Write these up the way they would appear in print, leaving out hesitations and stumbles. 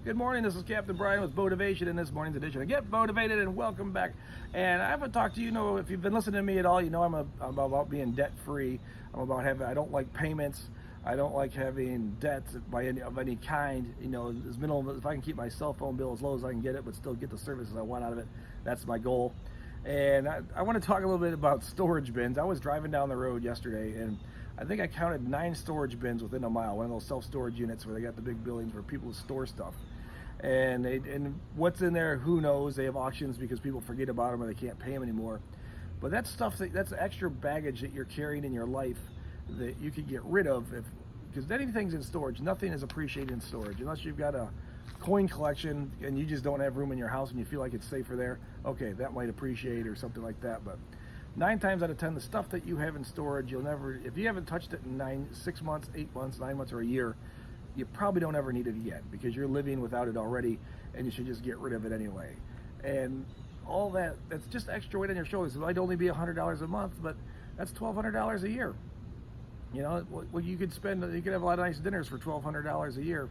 Good morning, this is Captain Brian with Boativated in this morning's edition of Get Boativated, and welcome back. And I haven't talked to you, if you've been listening to me at all, you know I'm about being debt-free. I'm about I don't like payments. I don't like having debts of any kind. You know, as minimal, if I can keep my cell phone bill as low as I can get it, but still get the services I want out of it, that's my goal. And I want to talk a little bit about storage bins. I was driving down the road yesterday, and I think I counted 9 storage bins within a mile, one of those self-storage units where they got the big buildings where people store stuff. And what's in there, who knows? They have auctions because people forget about them or they can't pay them anymore. But that's stuff that's extra baggage that you're carrying in your life that you could get rid of because anything's in storage. Nothing is appreciated in storage unless you've got a coin collection and you just don't have room in your house and you feel like it's safer there. Okay, that might appreciate or something like that. But 9 times out of 10, the stuff that you have in storage, you'll never, if you haven't touched it in 6 months, 8 months, 9 months, or a year, you probably don't ever need it again because you're living without it already and you should just get rid of it anyway. And all that's just extra weight on your shoulders. It might only be $100 a month, but that's $1,200 a year. You know, well, you could have a lot of nice dinners for $1,200 a year.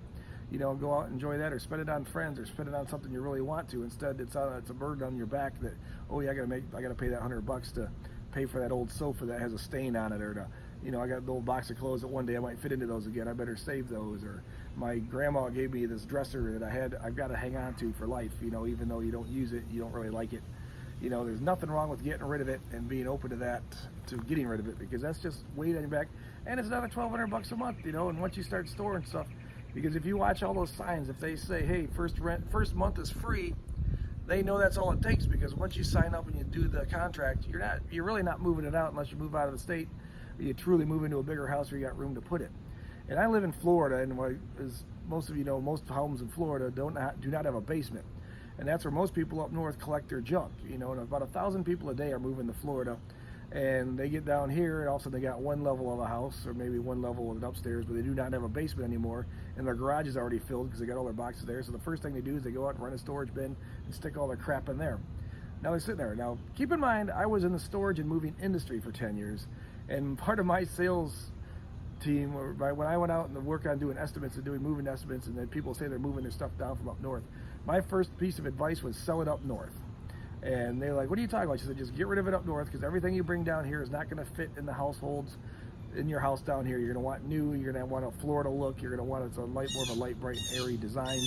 You know, go out and enjoy that, or spend it on friends, or spend it on something you really want to. Instead, it's a burden on your back that, oh yeah, I gotta pay that $100 to pay for that old sofa that has a stain on it, or to, you know, I got an old box of clothes that one day I might fit into those again. I better save those. Or my grandma gave me this dresser that I've got to hang on to for life. You know, even though you don't use it, you don't really like it. You know, there's nothing wrong with getting rid of it and being open to that, to getting rid of it, because that's just weight on your back, and it's another $1,200 a month. You know, and once you start storing stuff, because if you watch all those signs, if they say, hey, first month is free, they know that's all it takes, because once you sign up and you do the contract, you're really not moving it out unless you move out of the state, or you truly move into a bigger house where you got room to put it. And I live in Florida, and as most of you know, most homes in Florida do not have a basement, and that's where most people up north collect their junk. You know, and about 1,000 people a day are moving to Florida, and they get down here, and also they got one level of a house, or maybe one level of an upstairs, but they do not have a basement anymore, and their garage is already filled because they got all their boxes there. So the first thing they do is they go out and rent a storage bin and stick all their crap in there. Now they're sitting there. Now keep in mind, I was in the storage and moving industry for 10 years, and part of my sales team, when I went out and work on doing estimates and doing moving estimates, and then people say they're moving their stuff down from up north, my first piece of advice was sell it up north. And they're like, what are you talking about? She said, just get rid of it up north, because everything you bring down here is not going to fit in the households in your house down here. You're going to want new, you're going to want a Florida look, you're going to want more of a light, bright, airy design.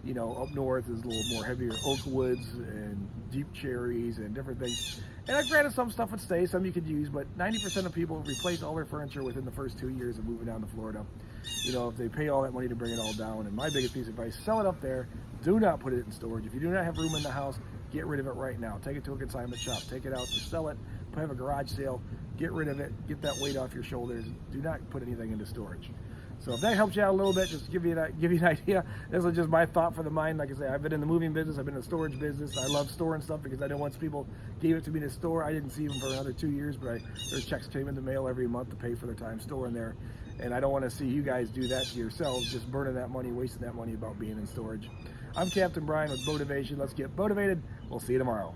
You know, up north is a little more heavier oak woods and deep cherries and different things. And granted, some stuff would stay, some you could use, but 90% of people replace all their furniture within the first 2 years of moving down to Florida. You know, if they pay all that money to bring it all down. And my biggest piece of advice, sell it up there. Do not put it in storage. If you do not have room in the house, get rid of it right now. Take it to a consignment shop. Take it out to sell it. Have a garage sale. Get rid of it. Get that weight off your shoulders. Do not put anything into storage. So if that helps you out a little bit, just give you an idea. This is just my thought for the mind. Like I say, I've been in the moving business. I've been in the storage business. I love storing stuff because I know once people gave it to me to store, I didn't see them for another 2 years, but their checks came in the mail every month to pay for their time storing there. And I don't want to see you guys do that to yourselves, just burning that money, wasting that money about being in storage. I'm Captain Brian with Boativated. Let's get motivated. We'll see you tomorrow.